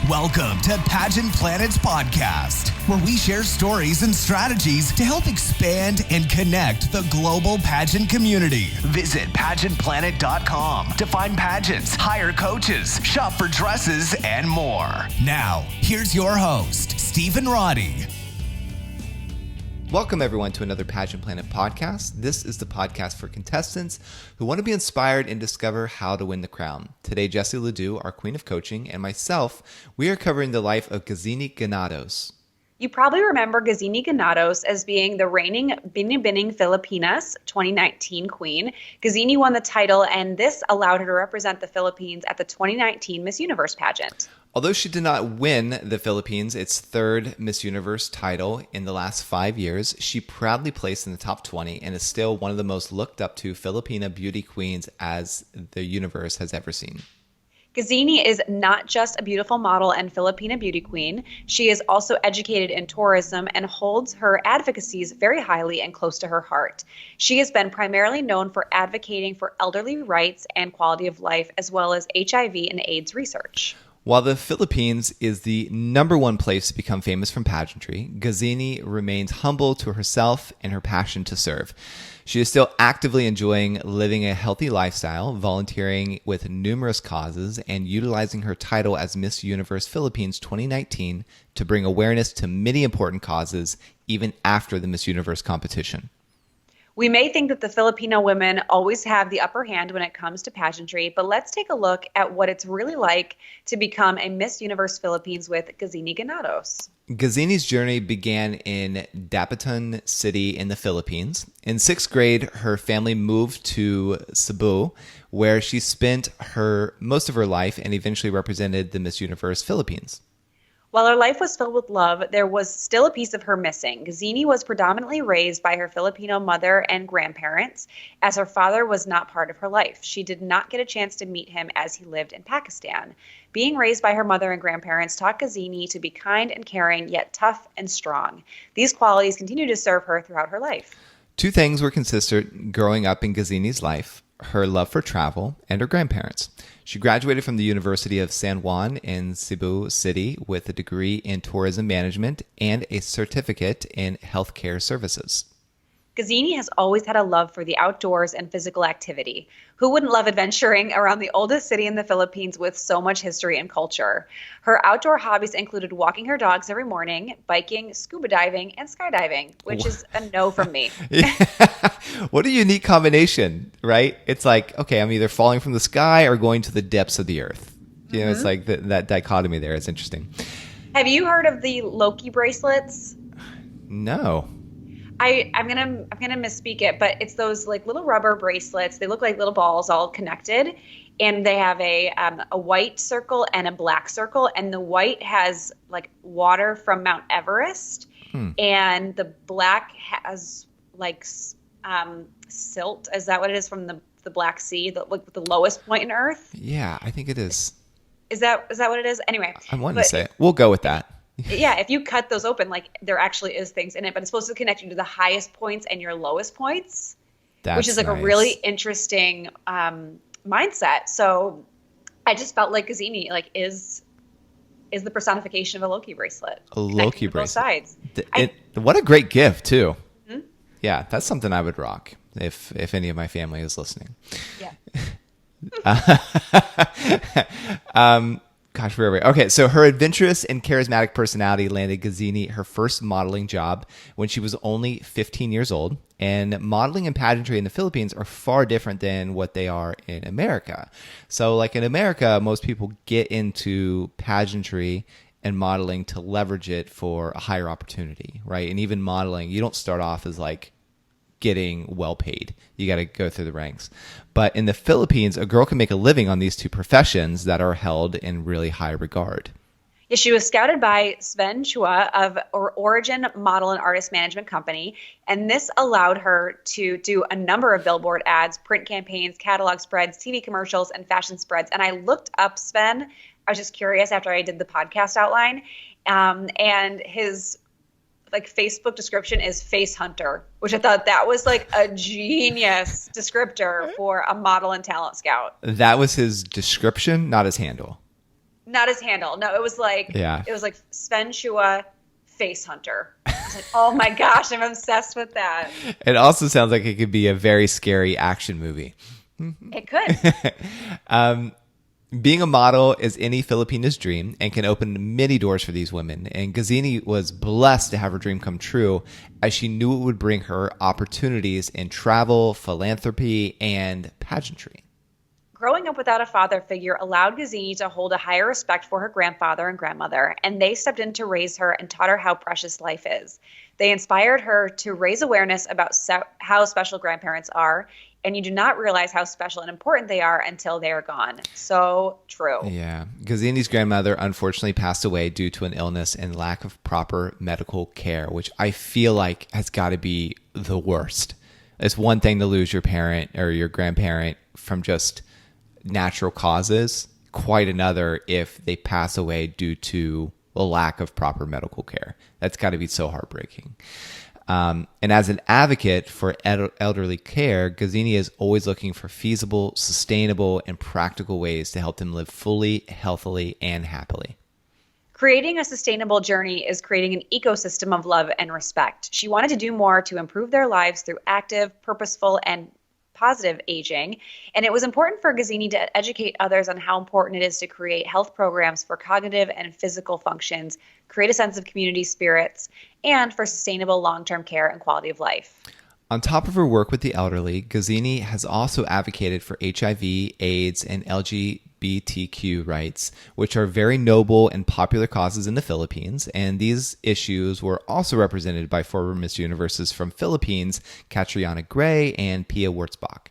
Welcome to Pageant Planet's podcast, where we share stories and strategies to help expand and connect the global pageant community. Visit pageantplanet.com to find pageants, hire coaches, shop for dresses, and more. Now, here's your host, Stephen Roddy. Welcome, everyone, to another Pageant Planet podcast. This is the podcast for contestants who want to be inspired and discover how to win the crown. Today, Jessie Ledoux, our queen of coaching, and myself, we are covering the life of Gazini Ganados. You probably remember Gazini Ganados as being the reigning Binibining Pilipinas 2019 queen. Gazini won the title, and this allowed her to represent the Philippines at the 2019 Miss Universe Pageant. Although she did not win the Philippines its third Miss Universe title in the last 5 years, she proudly placed in the top 20 and is still one of the most looked up to Filipina beauty queens as the universe has ever seen. Gazini is not just a beautiful model and Filipina beauty queen. She is also educated in tourism and holds her advocacies very highly and close to her heart. She has been primarily known for advocating for elderly rights and quality of life, as well as HIV and AIDS research. While the Philippines is the number one place to become famous from pageantry, Gazini remains humble to herself and her passion to serve. She is still actively enjoying living a healthy lifestyle, volunteering with numerous causes, and utilizing her title as Miss Universe Philippines 2019 to bring awareness to many important causes even after the Miss Universe competition. We may think that the Filipino women always have the upper hand when it comes to pageantry, but let's take a look at what it's really like to become a Miss Universe Philippines with Gazini Ganados. Gazini's journey began in Dapitan City in the Philippines. In sixth grade, her family moved to Cebu, where she spent most of her life and eventually represented the Miss Universe Philippines. While her life was filled with love, there was still a piece of her missing. Gazini was predominantly raised by her Filipino mother and grandparents, as her father was not part of her life. She did not get a chance to meet him as he lived in Pakistan. Being raised by her mother and grandparents taught Gazini to be kind and caring, yet tough and strong. These qualities continue to serve her throughout her life. Two things were consistent growing up in Gazini's life: her love for travel and her grandparents. She graduated from the University of San Juan in Cebu City with a degree in tourism management and a certificate in healthcare services. Gazini has always had a love for the outdoors and physical activity. Who wouldn't love adventuring around the oldest city in the Philippines with so much history and culture? Her outdoor hobbies included walking her dogs every morning, biking, scuba diving, and skydiving, which is a no from me. What a unique combination, right? It's like, okay, I'm either falling from the sky or going to the depths of the earth. You know, it's like that dichotomy there. It's interesting. Have you heard of the Loki bracelets? No. I'm gonna misspeak it, but it's those like little rubber bracelets. They look like little balls all connected, and they have a white circle and a black circle, and the white has like water from Mount Everest, and the black has like silt. Is that what it is from the Black Sea, the lowest point in Earth? Yeah, I think it is. Is that what it is? Anyway, I wanted to say it. We'll go with that. Yeah, if you cut those open, like there actually is things in it, but it's supposed to connect you to the highest points and your lowest points, which is like nice. A really interesting mindset. So I just felt like Gazini is the personification of a Loki bracelet. A Loki bracelet. Both sides. What a great gift too. Mm-hmm. Yeah, that's something I would rock if any of my family is listening. Yeah. Gosh, where are we? Okay, so her adventurous and charismatic personality landed Gazini her first modeling job when she was only 15 years old. And modeling and pageantry in the Philippines are far different than what they are in America. So like in America, most people get into pageantry and modeling to leverage it for a higher opportunity, right? And even modeling, you don't start off as like getting well paid. You got to go through the ranks. But in the Philippines, a girl can make a living on these two professions that are held in really high regard. Yeah, she was scouted by Sven Chua of Origin Model and Artist Management Company, and this allowed her to do a number of billboard ads, print campaigns, catalog spreads, TV commercials, and fashion spreads. And I looked up Sven. I was just curious after I did the podcast outline, and his Facebook description is face hunter, which I thought that was like a genius descriptor for a model and talent scout. That was his description, not his handle. Not his handle. No, it was like Sven Shua Face Hunter. I was like, oh my gosh, I'm obsessed with that. It also sounds like it could be a very scary action movie. It could. Being a model is any Filipina's dream and can open many doors for these women. And Gazini was blessed to have her dream come true, as she knew it would bring her opportunities in travel, philanthropy, and pageantry. Growing up without a father figure allowed Gazini to hold a higher respect for her grandfather and grandmother, and they stepped in to raise her and taught her how precious life is. They inspired her to raise awareness about how special grandparents are, and you do not realize how special and important they are until they are gone. So true. Yeah. Gazini's grandmother unfortunately passed away due to an illness and lack of proper medical care, which I feel like has got to be the worst. It's one thing to lose your parent or your grandparent from just natural causes, quite another if they pass away due to a lack of proper medical care. That's got to be so heartbreaking. And as an advocate for elderly care, Gazini is always looking for feasible, sustainable, and practical ways to help them live fully, healthily, and happily. Creating a sustainable journey is creating an ecosystem of love and respect. She wanted to do more to improve their lives through active, purposeful, and positive aging. And it was important for Gazini to educate others on how important it is to create health programs for cognitive and physical functions, create a sense of community spirits, and for sustainable long-term care and quality of life. On top of her work with the elderly, Gazini has also advocated for HIV, AIDS, and LGBTQ rights, which are very noble and popular causes in the Philippines. And these issues were also represented by former Miss Universes from Philippines, Catriona Gray and Pia Wurtzbach.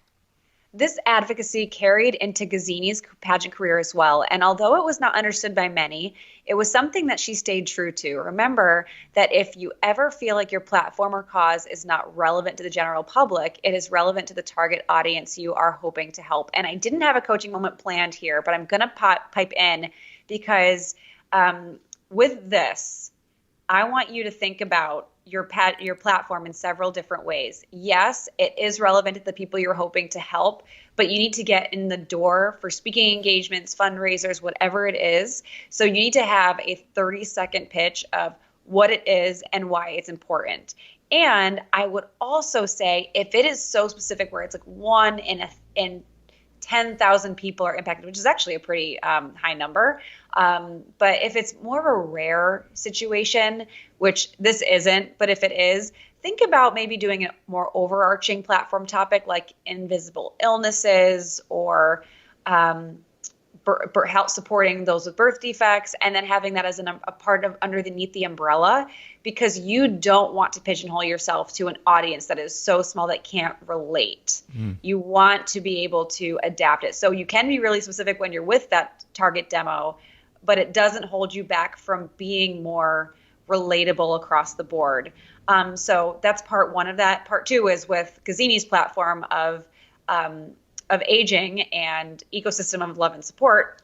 This advocacy carried into Gazini's pageant career as well, and although it was not understood by many, it was something that she stayed true to. Remember that if you ever feel like your platform or cause is not relevant to the general public, it is relevant to the target audience you are hoping to help. And I didn't have a coaching moment planned here, but I'm going to pipe in because with this, I want you to think about your platform in several different ways. Yes, it is relevant to the people you're hoping to help, but you need to get in the door for speaking engagements, fundraisers, whatever it is. So you need to have a 30-second pitch of what it is and why it's important. And I would also say if it is so specific where it's like one in 10,000 people are impacted, which is actually a pretty high number. But if it's more of a rare situation, which this isn't, but if it is, think about maybe doing a more overarching platform topic like invisible illnesses or help supporting those with birth defects, and then having that as a part of underneath the umbrella, because you don't want to pigeonhole yourself to an audience that is so small that can't relate. You want to be able to adapt it. So you can be really specific when you're with that target demo, but it doesn't hold you back from being more relatable across the board. So that's part one of that. Part two is with Gazini's platform of aging and ecosystem of love and support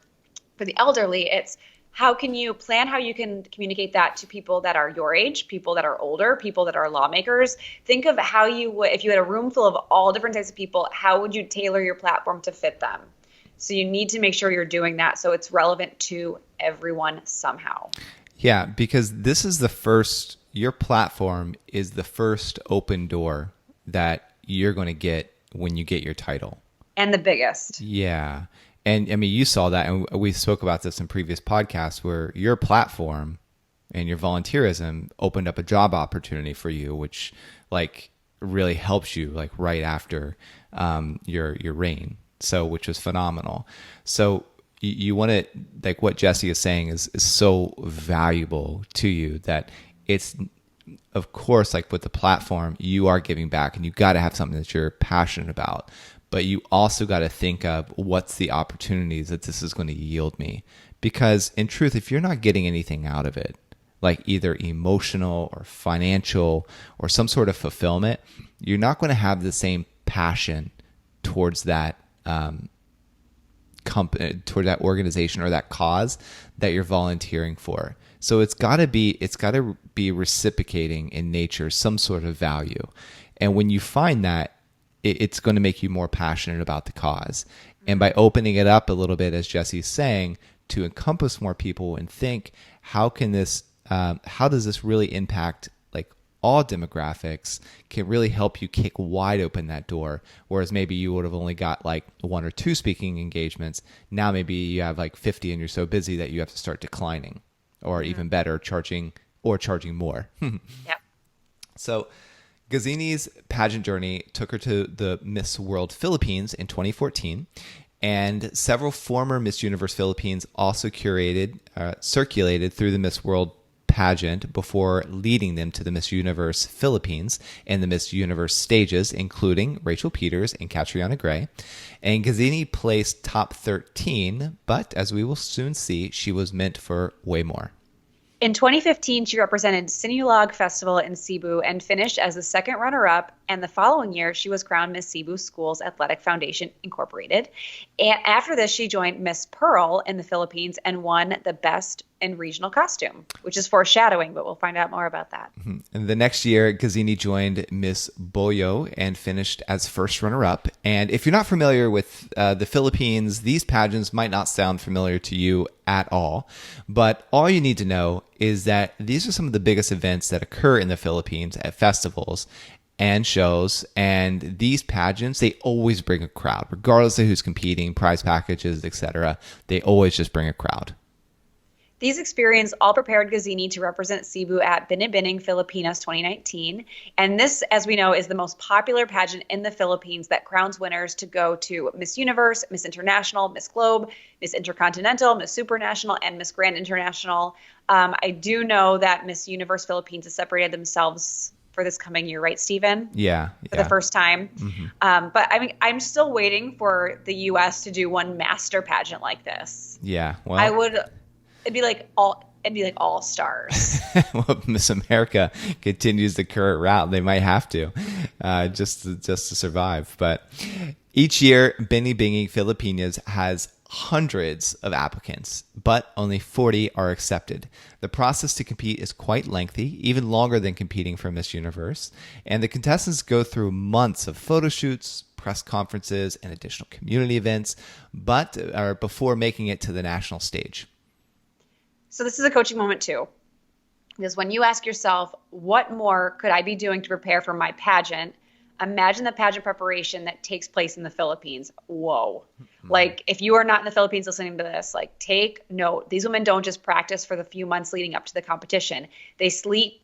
for the elderly. It's how can you plan how you can communicate that to people that are your age, people that are older, people that are lawmakers. Think of how you would, if you had a room full of all different types of people, how would you tailor your platform to fit them? So you need to make sure you're doing that so it's relevant to everyone somehow. Yeah, because this is your platform is the first open door that you're going to get when you get your title. And the biggest. Yeah. And I mean, you saw that, and we spoke about this in previous podcasts, where your platform and your volunteerism opened up a job opportunity for you, which like really helps you like right after your reign. So, which was phenomenal. So you want to, like what Jesse is saying is so valuable to you that it's, of course, like with the platform, you are giving back and you got to have something that you're passionate about. But you also got to think of what's the opportunities that this is going to yield me. Because in truth, if you're not getting anything out of it, like either emotional or financial or some sort of fulfillment, you're not going to have the same passion towards that company, toward that organization or that cause that you're volunteering for. So it's got to be reciprocating in nature, some sort of value. And when you find that, it's going to make you more passionate about the cause. And by opening it up a little bit, as Jesse's saying, to encompass more people and think, how does this really impact like all demographics, can really help you kick wide open that door. Whereas maybe you would have only got like 1 or 2 speaking engagements. Now maybe you have like 50 and you're so busy that you have to start declining, or even better, charging more. Yep. So Gazini's pageant journey took her to the Miss World Philippines in 2014. And several former Miss Universe Philippines also circulated through the Miss World pageant before leading them to the Miss Universe Philippines and the Miss Universe stages, including Rachel Peters and Catriona Gray. And Gazini placed top 13, but as we will soon see, she was meant for way more. In 2015, she represented Sinulog Festival in Cebu and finished as the second runner-up. And the following year, she was crowned Miss Cebu Schools Athletic Foundation Incorporated. And after this, she joined Miss Pearl in the Philippines and won the Best in Regional Costume, which is foreshadowing, but we'll find out more about that. And the next year, Gazini joined Miss Boyo and finished as first runner-up. And if you're not familiar with the Philippines, these pageants might not sound familiar to you at all. But all you need to know is that these are some of the biggest events that occur in the Philippines at festivals and shows. And these pageants, they always bring a crowd, regardless of who's competing, prize packages, etc. They always just bring a crowd. These experiences all prepared Gazini to represent Cebu at Binibining Pilipinas 2019. And this, as we know, is the most popular pageant in the Philippines that crowns winners to go to Miss Universe, Miss International, Miss Globe, Miss Intercontinental, Miss Supranational, and Miss Grand International. I do know that Miss Universe Philippines has separated themselves for this coming year, right, Stephen? Yeah. For the first time. But I mean, I'm still waiting for the U.S. to do one master pageant like this. Yeah. Well, It'd be like all stars. Well, Miss America continues the current route. They might have to, just to survive. But each year, Binibining Pilipinas has hundreds of applicants, but only 40 are accepted. The process to compete is quite lengthy, even longer than competing for Miss Universe. And the contestants go through months of photo shoots, press conferences, and additional community events, before making it to the national stage. So this is a coaching moment too, because when you ask yourself, what more could I be doing to prepare for my pageant? Imagine the pageant preparation that takes place in the Philippines. Whoa. Like, if you are not in the Philippines listening to this, like, take note. These women don't just practice for the few months leading up to the competition. They sleep,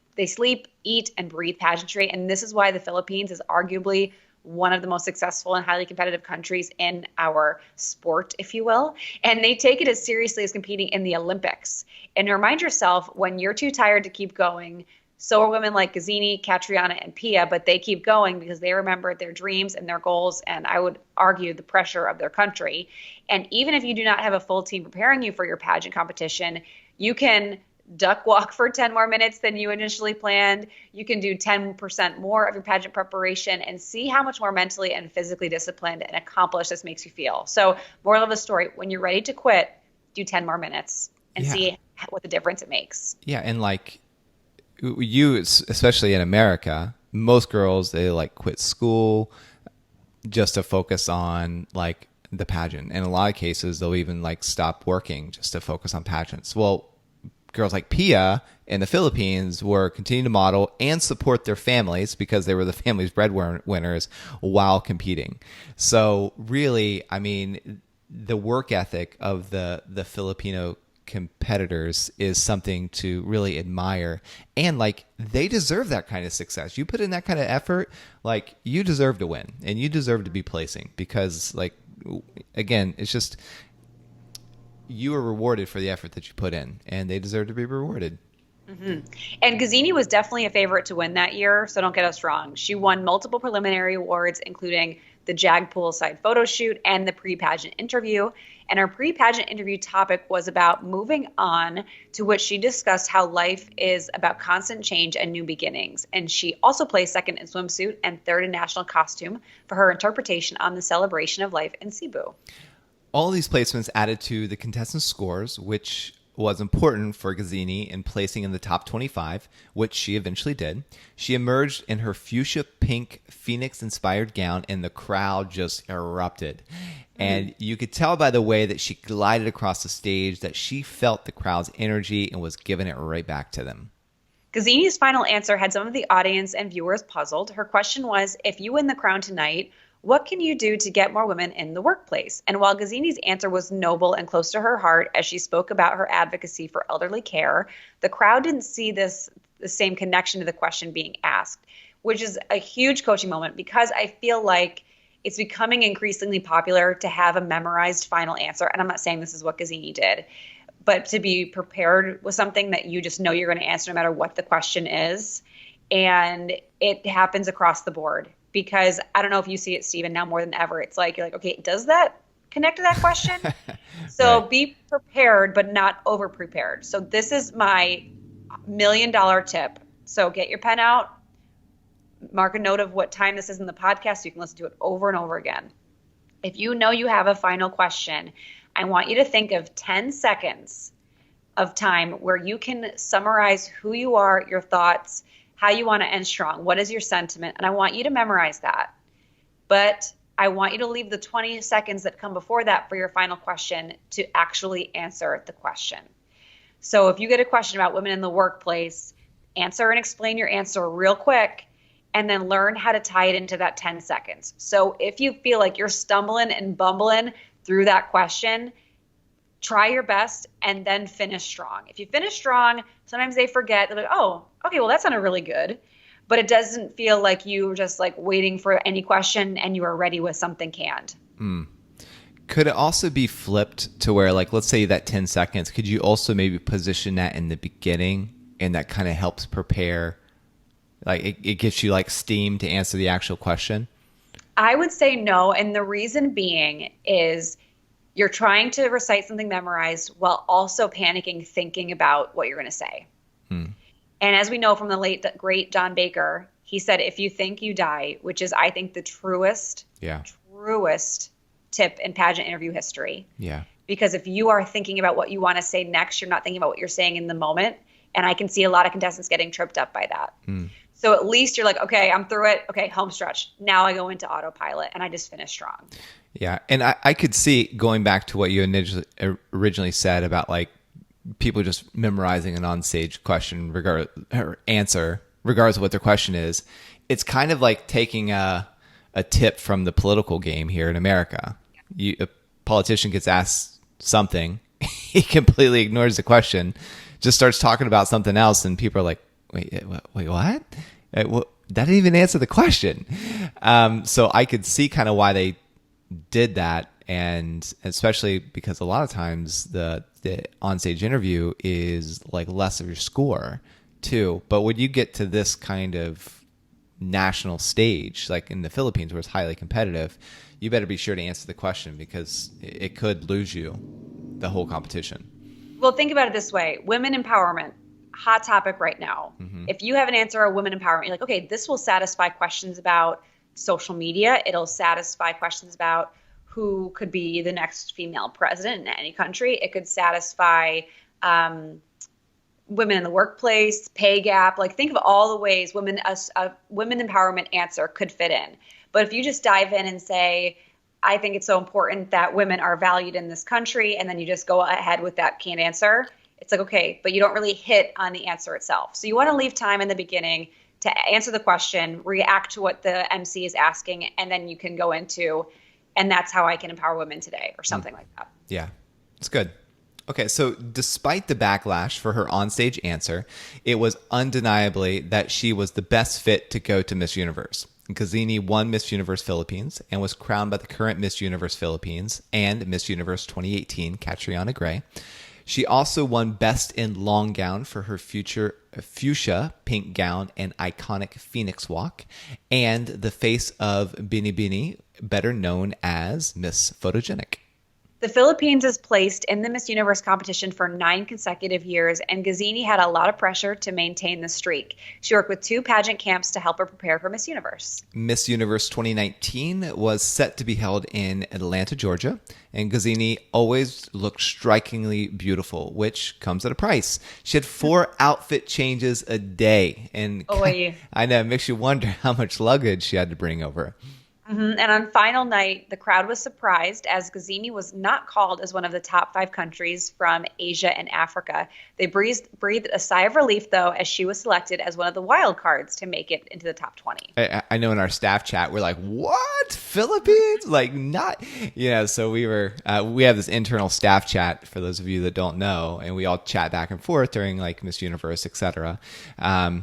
eat, and breathe pageantry. And this is why the Philippines is arguably one of the most successful and highly competitive countries in our sport, if you will. And they take it as seriously as competing in the Olympics. And remind yourself, when you're too tired to keep going, so are women like Gazini, Catriona, and Pia, but they keep going because they remember their dreams and their goals, and I would argue the pressure of their country. And even if you do not have a full team preparing you for your pageant competition, you can duck walk for 10 more minutes than you initially planned. You can do 10% more of your pageant preparation and see how much more mentally and physically disciplined and accomplished this makes you feel. So, moral of the story, when you're ready to quit, do 10 more minutes and see what the difference it makes. Yeah, and like you, especially in America, most girls, they like quit school just to focus on like the pageant. In a lot of cases, they'll even like stop working just to focus on pageants. Well, girls like Pia in the Philippines were continuing to model and support their families because they were the family's breadwinners while competing. So really, I mean, the work ethic of the Filipino competitors is something to really admire, and like they deserve that kind of success. You put in that kind of effort, like you deserve to win and you deserve to be placing, because like, again, it's just, you are rewarded for the effort that you put in, and they deserve to be rewarded. Mm-hmm. And Gazini was definitely a favorite to win that year, so don't get us wrong. She won multiple preliminary awards, including the JAG poolside photo shoot and the pre-pageant interview. And her pre-pageant interview topic was about moving on, to which she discussed how life is about constant change and new beginnings. And she also placed second in swimsuit and third in national costume for her interpretation on the celebration of life in Cebu. All these placements added to the contestants' scores, which was important for Gazini in placing in the top 25, which she eventually did. She emerged in her fuchsia pink Phoenix-inspired gown, and the crowd just erupted. And you could tell by the way that she glided across the stage that she felt the crowd's energy and was giving it right back to them. Gazini's final answer had some of the audience and viewers puzzled. Her question was, if you win the crown tonight, what can you do to get more women in the workplace? And while Gazini's answer was noble and close to her heart as she spoke about her advocacy for elderly care, the crowd didn't see the same connection to the question being asked, which is a huge coaching moment because I feel like it's becoming increasingly popular to have a memorized final answer. And I'm not saying this is what Gazini did, but to be prepared with something that you just know you're going to answer no matter what the question is. And it happens across the board. Because I don't know if you see it, Stephen, now more than ever, it's like, you're like, okay, does that connect to that question? So Right. Be prepared, but not over prepared. So this is my $1 million tip. So get your pen out, mark a note of what time this is in the podcast so you can listen to it over and over again. If you know you have a final question, I want you to think of 10 seconds of time where you can summarize who you are, your thoughts, how you want to end strong. What is your sentiment? And I want you to memorize that. But I want you to leave the 20 seconds that come before that for your final question to actually answer the question. So if you get a question about women in the workplace, answer and explain your answer real quick, and then learn how to tie it into that 10 seconds. So if you feel like you're stumbling and bumbling through that question, try your best and then finish strong. If you finish strong, sometimes they forget. They're like, oh, okay, well, that sounded really good. But it doesn't feel like you were just like waiting for any question and you were ready with something canned. Could it also be flipped to where, like, let's say that 10 seconds, could you also maybe position that in the beginning and that kind of helps prepare, like it gets you like steam to answer the actual question? I would say no. And the reason being is you're trying to recite something memorized while also panicking, thinking about what you're going to say. And as we know from the late, great John Baker, he said, if you think you die, which is, I think, the truest tip in pageant interview history. Yeah. Because if you are thinking about what you want to say next, you're not thinking about what you're saying in the moment. And I can see a lot of contestants getting tripped up by that. So at least you're like, okay, I'm through it. Okay, home stretch. Now I go into autopilot and I just finish strong. Yeah. And I could see, going back to what you originally said about like people just memorizing an onstage question answer, regardless of what their question is, it's kind of like taking a tip from the political game here in America. A politician gets asked something, he completely ignores the question, just starts talking about something else, and people are like, wait, what? That didn't even answer the question. So I could see kind of why they did that, and especially because a lot of times the onstage interview is like less of your score too. But when you get to this kind of national stage, like in the Philippines where it's highly competitive, you better be sure to answer the question because it could lose you the whole competition. Well, think about it this way. Women empowerment, hot topic right now. If you have an answer on women empowerment, you're like, okay, this will satisfy questions about social media. It'll satisfy questions about who could be the next female president in any country. It could satisfy women in the workplace, pay gap. Like, think of all the ways a women empowerment answer could fit in. But if you just dive in and say, I think it's so important that women are valued in this country, and then you just go ahead with that canned answer, it's like, okay, but you don't really hit on the answer itself. So you want to leave time in the beginning to answer the question, react to what the MC is asking, and then you can go into, and that's how I can empower women today, or something like that. Yeah, it's good. Okay, so despite the backlash for her onstage answer, it was undeniably that she was the best fit to go to Miss Universe. Gazini won Miss Universe Philippines and was crowned by the current Miss Universe Philippines and Miss Universe 2018, Catriona Gray. She also won Best in Long Gown for her fuchsia pink gown and iconic Phoenix walk, and the face of Binibining, better known as Miss Photogenic. The Philippines is placed in the Miss Universe competition for 9 consecutive years, and Gazini had a lot of pressure to maintain the streak. She worked with 2 pageant camps to help her prepare for Miss Universe. Miss Universe 2019 was set to be held in Atlanta, Georgia, and Gazini always looked strikingly beautiful, which comes at a price. She had 4 outfit changes a day, and I know, it makes you wonder how much luggage she had to bring over. And on final night, the crowd was surprised as Gazini was not called as one of the top 5 countries from Asia and Africa. They breathed a sigh of relief, though, as she was selected as one of the wild cards to make it into the top 20. I know in our staff chat, we're like, what? Philippines? Like, not, so we have this internal staff chat for those of you that don't know, and we all chat back and forth during like Miss Universe, etc.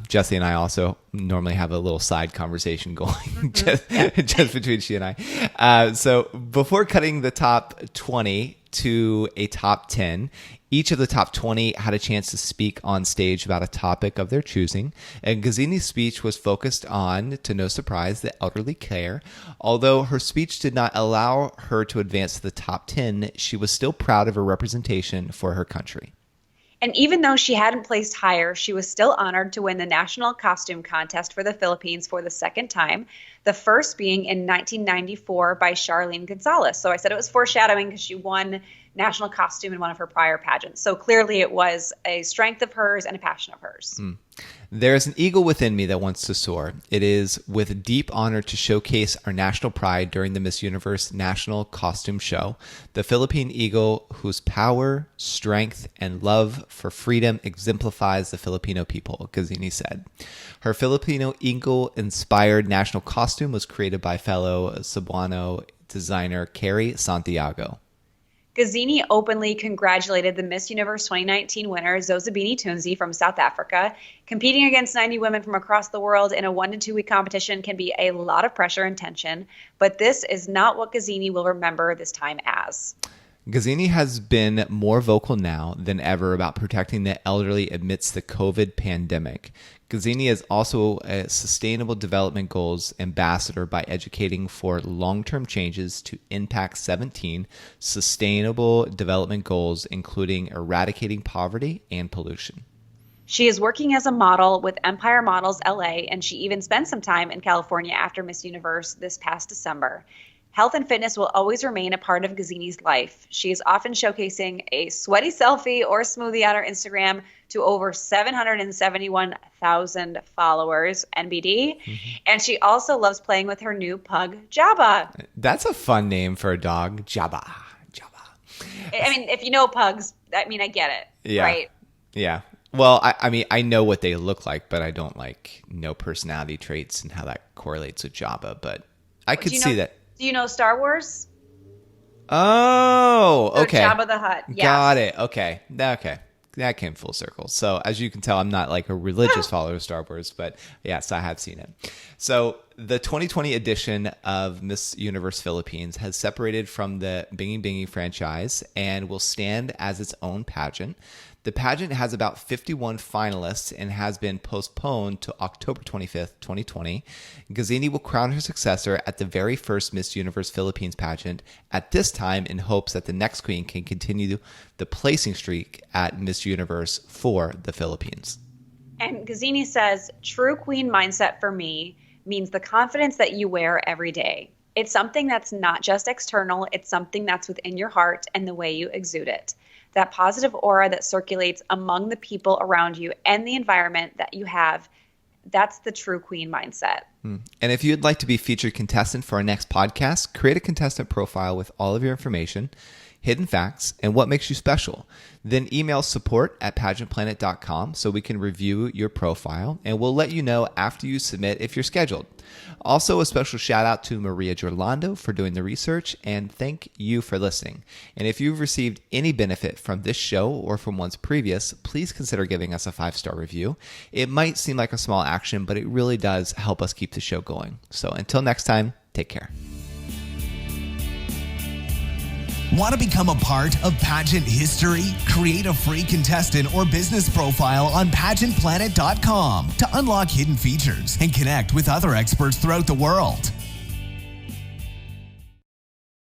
Jesse and I also normally have a little side conversation going just between she and I. So before cutting the top 20 to a top 10, each of the top 20 had a chance to speak on stage about a topic of their choosing. And Gazini's speech was focused on, to no surprise, the elderly care. Although her speech did not allow her to advance to the top 10, she was still proud of her representation for her country. And even though she hadn't placed higher, she was still honored to win the National Costume Contest for the Philippines for the second time, the first being in 1994 by Charlene Gonzalez. So I said it was foreshadowing because she won national costume in one of her prior pageants. So clearly it was a strength of hers and a passion of hers. There is an eagle within me that wants to soar. It is with deep honor to showcase our national pride during the Miss Universe National Costume Show. The Philippine eagle, whose power, strength, and love for freedom exemplifies the Filipino people, Gazini said. Her Filipino eagle-inspired national costume was created by fellow Cebuano designer Carrie Santiago. Gazini openly congratulated the Miss Universe 2019 winner, Zozibini Tunzi from South Africa. Competing against 90 women from across the world in a 1 to 2 week competition can be a lot of pressure and tension, but this is not what Gazini will remember this time as. Gazini has been more vocal now than ever about protecting the elderly amidst the COVID pandemic. Gazini is also a Sustainable Development Goals ambassador by educating for long-term changes to Impact 17 Sustainable Development Goals, including eradicating poverty and pollution. She is working as a model with Empire Models LA, and she even spent some time in California after Miss Universe this past December. Health and fitness will always remain a part of Gazini's life. She is often showcasing a sweaty selfie or smoothie on her Instagram to over 771,000 followers, NBD. And she also loves playing with her new pug, Jabba. That's a fun name for a dog, Jabba. I mean, if you know pugs, I get it, right? Yeah. Well, I know what they look like, but I don't know personality traits and how that correlates with Jabba, but I could see that. Do you know Star Wars? Oh, okay. Jabba the Hutt. Yeah. Got it. Okay. That came full circle. So as you can tell, I'm not like a religious follower of Star Wars, but yes, I have seen it. So the 2020 edition of Miss Universe Philippines has separated from the Binibining franchise and will stand as its own pageant. The pageant has about 51 finalists and has been postponed to October 25th, 2020. Gazini will crown her successor at the very first Miss Universe Philippines pageant, at this time in hopes that the next queen can continue the placing streak at Miss Universe for the Philippines. And Gazini says, true queen mindset for me means the confidence that you wear every day. It's something that's not just external, it's something that's within your heart and the way you exude it. That positive aura that circulates among the people around you and the environment that you have, that's the true queen mindset. And if you'd like to be featured contestant for our next podcast, create a contestant profile with all of your information, hidden facts, and what makes you special. Then email support@pageantplanet.com so we can review your profile, and we'll let you know after you submit if you're scheduled. Also, a special shout out to Maria Gerlando for doing the research, and thank you for listening. And if you've received any benefit from this show or from ones previous, please consider giving us a 5-star review. It might seem like a small action, but it really does help us keep the show going. So until next time, take care. Want to become a part of pageant history? Create a free contestant or business profile on pageantplanet.com to unlock hidden features and connect with other experts throughout the world.